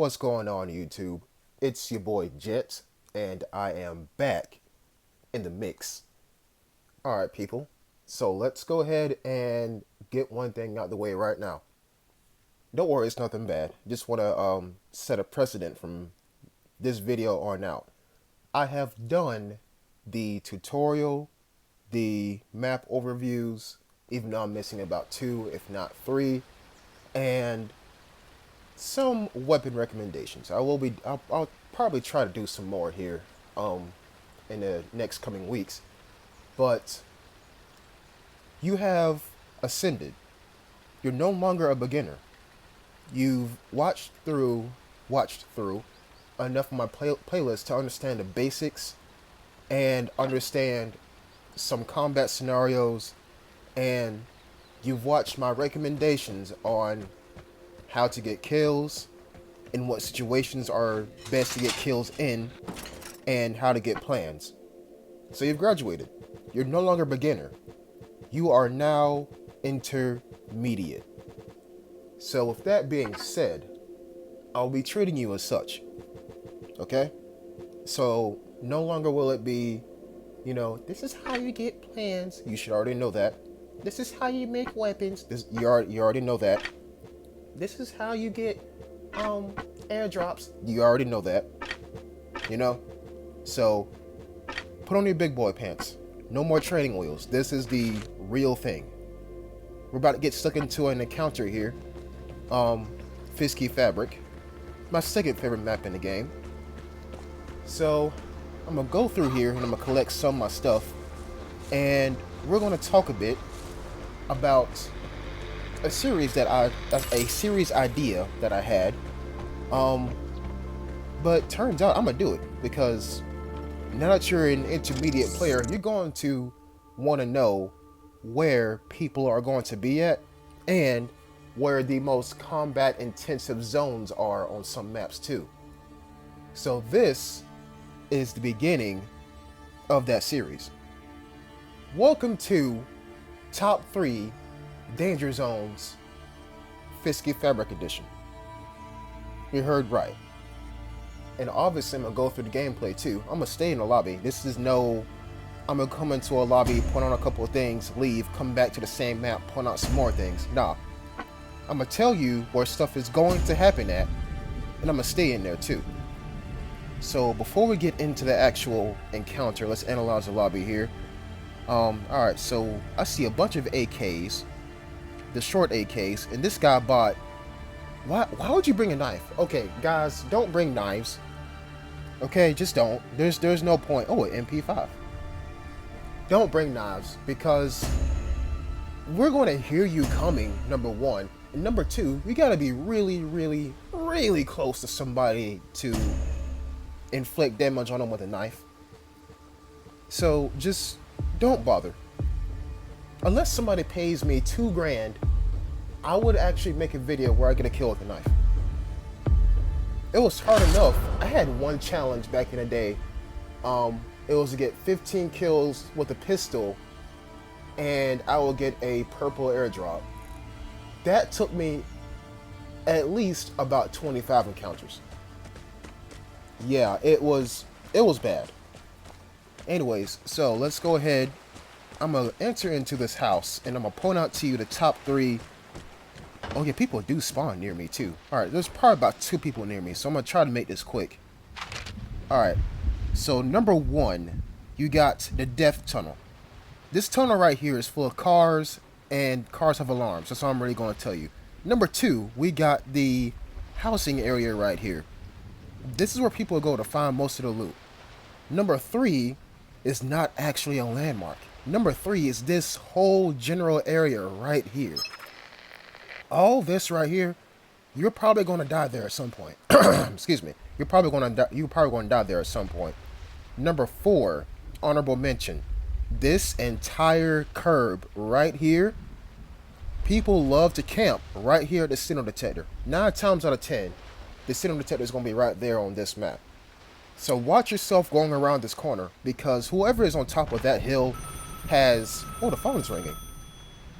What's going on, YouTube? It's your boy Jet, and I am back in the mix. Alright, people. So let's go ahead and get one thing out the way right now. Don't worry, it's nothing bad. Just want to set a precedent from this video on out. I have done the tutorial, the map overviews, even though I'm missing about 2, if not 3, and some weapon recommendations. I'll probably try to do some more here in the next coming weeks. But you have ascended. You're no longer a beginner. You've watched through enough of my playlist to understand the basics and understand some combat scenarios, and you've watched my recommendations on how to get kills, in what situations are best to get kills in, and how to get plans. So you've graduated. You're no longer beginner. You are now intermediate. So with that being said, I'll be treating you as such. Okay? So no longer will it be, this is how you get plans. You should already know that. This is how you make weapons. You already know that. This is how you get airdrops. You already know that. So put on your big boy pants. No more training wheels. This is the real thing. We're about to get stuck into an encounter here. Fiskee Fabrikk. My second favorite map in the game. So I'm gonna go through here and I'm gonna collect some of my stuff, and we're gonna talk a bit about a series idea that I had. But turns out I'm gonna do it because now that you're an intermediate player, you're going to want to know where people are going to be at and where the most combat intensive zones are on some maps too. So this is the beginning of that series. Welcome to Top 3 Danger Zones Fiskee Fabrikk Edition. You heard right. And obviously I'm gonna go through the gameplay too. I'm gonna stay in the lobby. This is no, I'm gonna come into a lobby, point on a couple of things, leave, come back to the same map, point out some more things. Nah. I'm gonna tell you where stuff is going to happen at, and I'm gonna stay in there too. So before we get into the actual encounter, let's analyze the lobby here. Alright, so I see a bunch of AKs, the short AKs, and this guy bought... Why would you bring a knife? Okay, guys, don't bring knives. Okay, just don't. There's no point. Oh, an MP5. Don't bring knives, because we're going to hear you coming, number one. And number two, you got to be really, really, really close to somebody to inflict damage on them with a knife. So just don't bother. Unless somebody pays me $2 grand, I would actually make a video where I get a kill with a knife. It was hard enough. I had one challenge back in the day. It was to get 15 kills with a pistol, and I will get a purple airdrop. That took me at least about 25 encounters. Yeah, it was bad. Anyways, so let's go ahead. I'm gonna enter into this house, and I'm gonna point out to you the top 3. Oh yeah, people do spawn near me too. Alright, there's probably about 2 people near me, so I'm gonna try to make this quick. Alright, so number 1, you got the death tunnel. This tunnel right here is full of cars, and cars have alarms. That's all I'm really going to tell you. Number 2, we got the housing area right here. This is where people go to find most of the loot. Number 3 is not actually a landmark. Number 3 is this whole general area right here. All this right here, you're probably going to die there at some point. Excuse me. You're probably going to die there at some point. Number 4, honorable mention. This entire curb right here, people love to camp right here at the signal detector. 9 times out of 10, the signal detector is going to be right there on this map. So watch yourself going around this corner, because whoever is on top of that hill has... Oh, the phone's ringing.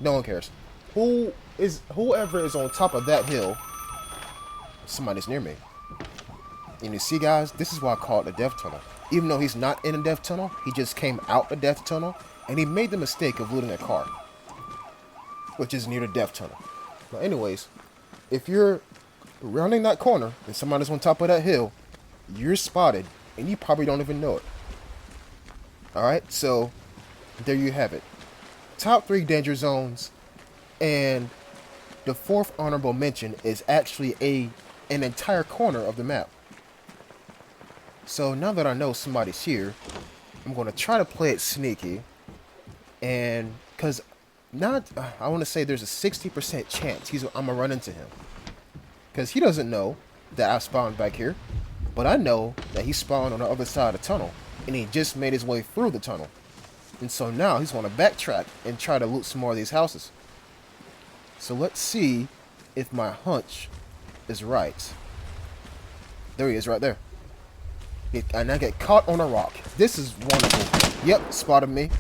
No one cares. Whoever is on top of that hill... Somebody's near me. And you see, guys, this is why I call it the death tunnel. Even though he's not in a death tunnel, he just came out the death tunnel, and he made the mistake of looting a car, which is near the death tunnel. But anyways, if you're rounding that corner and somebody's on top of that hill, you're spotted, and you probably don't even know it. Alright, so there you have it. Top 3 danger zones, and the 4th honorable mention is actually an entire corner of the map. So now that I know somebody's here, I'm going to try to play it sneaky, and because I want to say there's a 60% chance I'm going to run into him. Because he doesn't know that I spawned back here, but I know that he spawned on the other side of the tunnel, and he just made his way through the tunnel. And so now he's going to backtrack and try to loot some more of these houses. So let's see if my hunch is right. There he is right there. And I get caught on a rock. This is wonderful. Yep, spotted me.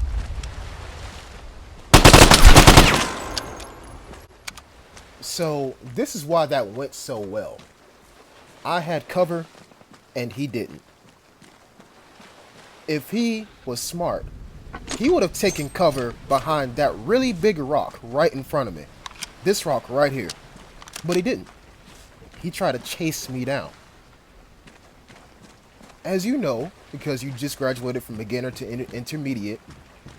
So this is why that went so well. I had cover and he didn't. If he was smart, he would have taken cover behind that really big rock right in front of me. This rock right here. But he didn't. He tried to chase me down. As you know, because you just graduated from beginner to intermediate,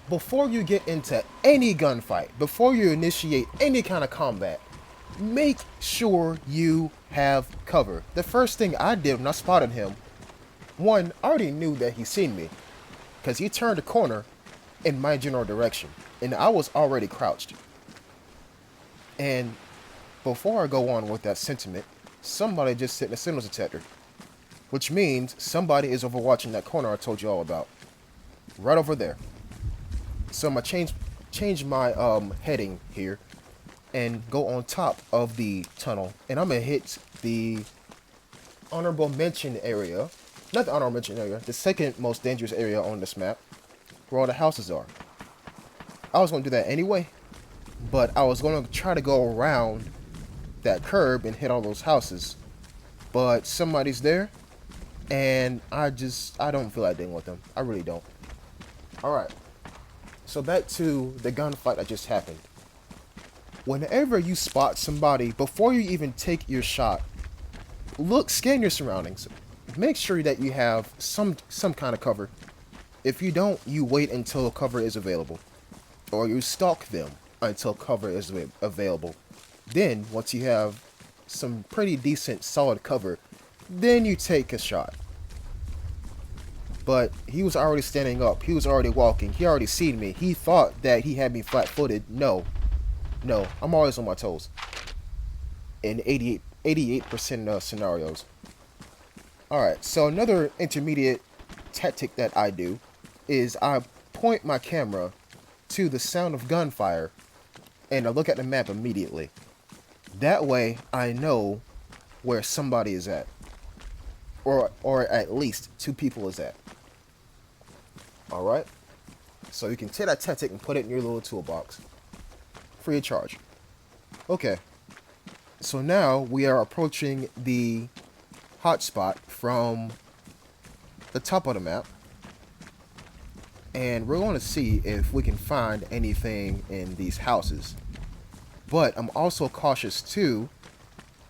before you get into any gunfight, before you initiate any kind of combat, make sure you have cover. The first thing I did when I spotted him, one, I already knew that he seen me, because he turned a corner in my general direction, and I was already crouched. And before I go on with that sentiment, somebody just hit a signal detector, which means somebody is overwatching that corner I told you all about, right over there. So I'm gonna change my heading here and go on top of the tunnel, and I'm gonna hit the honorable mention area. Not the honorable mention area, the second most dangerous area on this map, where all the houses are. I was gonna do that anyway, but I was gonna try to go around that curb and hit all those houses. But somebody's there, and I don't feel like dealing with them. I really don't. Alright. So back to the gunfight that just happened. Whenever you spot somebody, before you even take your shot, scan your surroundings. Make sure that you have some kind of cover. If you don't, you wait until cover is available. Or you stalk them until cover is available. Then, once you have some pretty decent, solid cover, then you take a shot. But he was already standing up. He was already walking. He already seen me. He thought that he had me flat-footed. No, I'm always on my toes. In 88% of scenarios. Alright, so another intermediate tactic that I do is I point my camera to the sound of gunfire and I look at the map immediately. That way I know where somebody is at. Or at least 2 people is at. Alright? So you can take that tactic and put it in your little toolbox. Free of charge. Okay. So now we are approaching the hotspot from the top of the map. And we're going to see if we can find anything in these houses. But I'm also cautious too,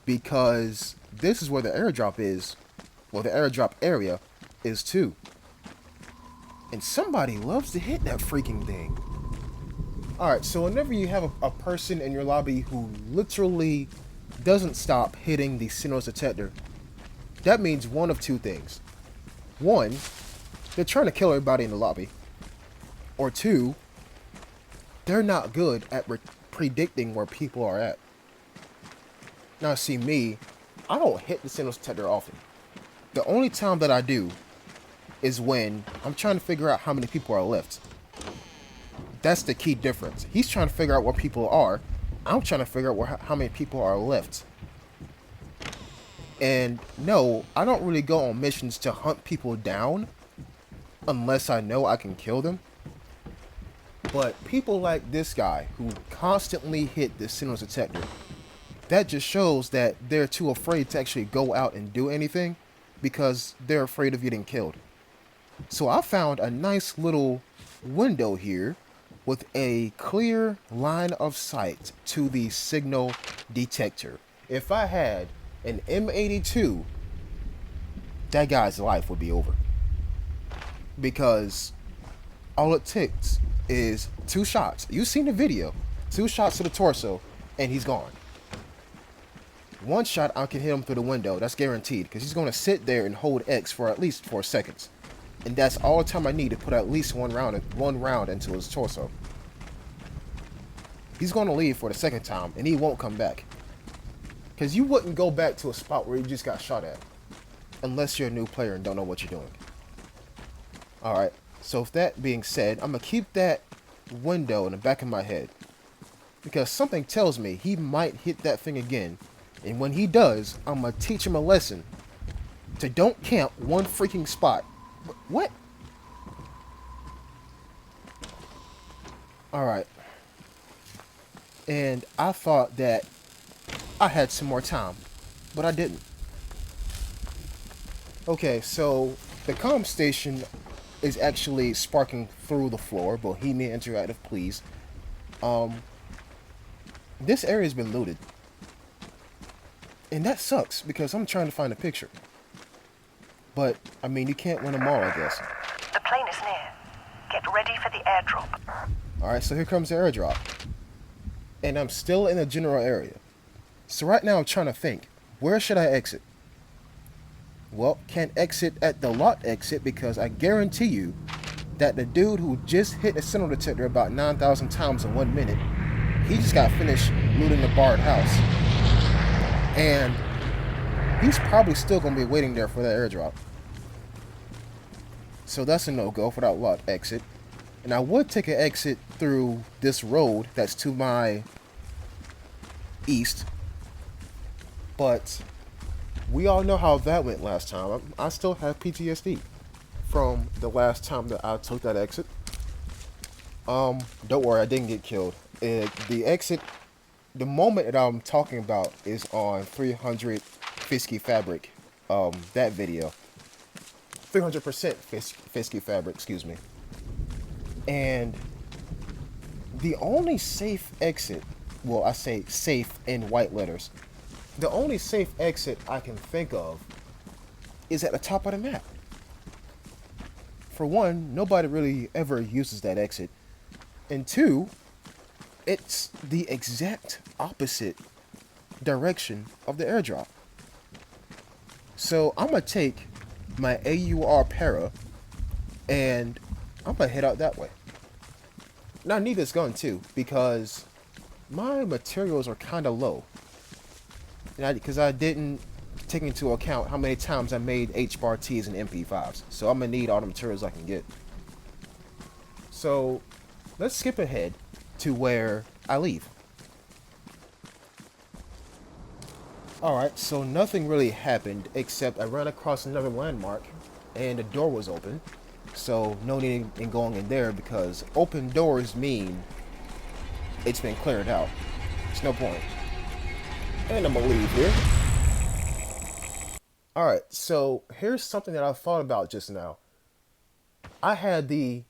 because this is where the airdrop is. Well, the airdrop area is too. And somebody loves to hit that freaking thing. Alright, so whenever you have a person in your lobby who literally doesn't stop hitting the signal detector, that means one of 2 things. 1, they're trying to kill everybody in the lobby. Or 2, they're not good at predicting where people are at. Now see me, I don't hit the signal detector often. The only time that I do is when I'm trying to figure out how many people are left. That's the key difference. He's trying to figure out where people are. I'm trying to figure out how many people are left. And no, I don't really go on missions to hunt people down unless I know I can kill them. But people like this guy who constantly hit the signal detector, that just shows that they're too afraid to actually go out and do anything. because they're afraid of getting killed. So I found a nice little window here with a clear line of sight to the signal detector. If I had an M82, that guy's life would be over. Because all it takes is 2 shots. You've seen the video. 2 shots to the torso, and he's gone. 1 shot, I can hit him through the window. That's guaranteed, because he's going to sit there and hold X for at least 4 seconds. And that's all the time I need to put at least one round into his torso. He's going to leave for the second time, and he won't come back. Because you wouldn't go back to a spot where you just got shot at. Unless you're a new player and don't know what you're doing. Alright, so with that being said, I'm going to keep that window in the back of my head. Because something tells me he might hit that thing again. And when he does, I'm going to teach him a lesson. To don't camp one freaking spot. What? Alright. And I thought that I had some more time. But I didn't. Okay, so the comm station is actually sparking through the floor. Bohemian Interactive, please. This area's been looted. And that sucks, because I'm trying to find a picture. But, I mean, you can't win them all, I guess. The plane is near. Get ready for the airdrop. Alright, so here comes the airdrop. And I'm still in the general area. So right now I'm trying to think, where should I exit? Well, can't exit at the lot exit, because I guarantee you that the dude who just hit the signal detector about 9,000 times in 1 minute, he just got finished looting the barred house. And he's probably still going to be waiting there for that airdrop. So that's a no-go for that lot exit. And I would take an exit through this road that's to my east. But we all know how that went last time. I still have PTSD from the last time that I took that exit. Don't worry, I didn't get killed. The exit, the moment that I'm talking about is on 300 Fiskee Fabrikk, that video. 300% Fiskee Fabrikk, excuse me. And the only safe exit, well, I say safe in white letters, the only safe exit I can think of is at the top of the map. For one, nobody really ever uses that exit. And two, it's the exact opposite direction of the airdrop. So I'm going to take my AUR para and I'm going to head out that way. Now I need this gun too, because my materials are kind of low. Because I didn't take into account how many times I made H-bar Ts and MP5s. So I'm going to need all the materials I can get. So let's skip ahead to where I leave. Alright, so nothing really happened except I ran across another landmark and the door was open. So no need in going in there, because open doors mean it's been cleared out. There's no point. And I'm gonna leave here. Alright, so here's something that I thought about just now. I had the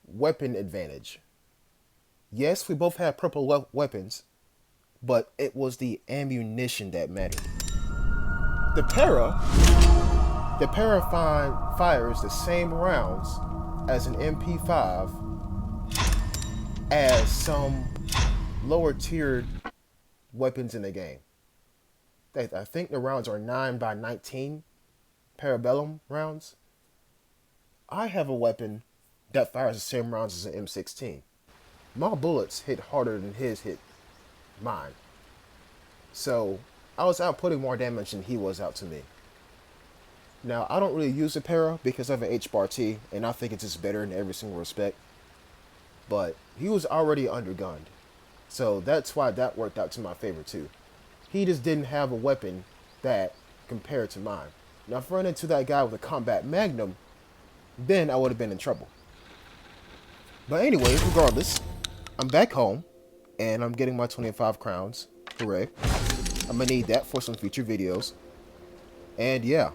weapon advantage. Yes, we both had purple weapons, but it was the ammunition that mattered. The para fires the same rounds as an MP5 as some lower tiered weapons in the game. I think the rounds are 9x19 Parabellum rounds. I have a weapon that fires the same rounds as an M16. My bullets hit harder than his hit mine. So I was outputting more damage than he was out to me. Now, I don't really use the para because I have an H-bar T, and I think it's just better in every single respect. But he was already undergunned. So that's why that worked out to my favor too. He just didn't have a weapon that compared to mine. Now, if I run into that guy with a combat magnum, then I would have been in trouble. But anyway, regardless, I'm back home, and I'm getting my 25 crowns. Hooray. I'm gonna need that for some future videos. And yeah,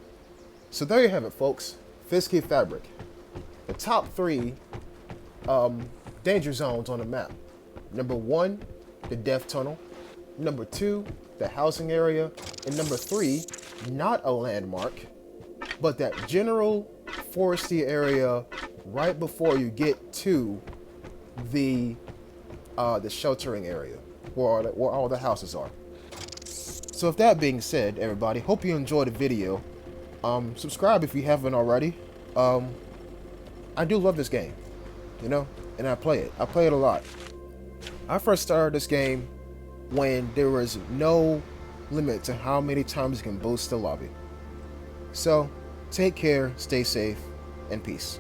So there you have it, folks. Fiskee Fabrikk. The top 3 danger zones on the map. Number 1, the death tunnel. Number 2, the housing area. And number 3, not a landmark, but that general foresty area right before you get to the sheltering area where all the houses are. So with that being said, everybody, hope you enjoyed the video. Subscribe if you haven't already. I do love this game, you know, and I play it. I play it a lot. I first started this game when there was no limit to how many times you can boost the lobby. So, take care, stay safe, and peace.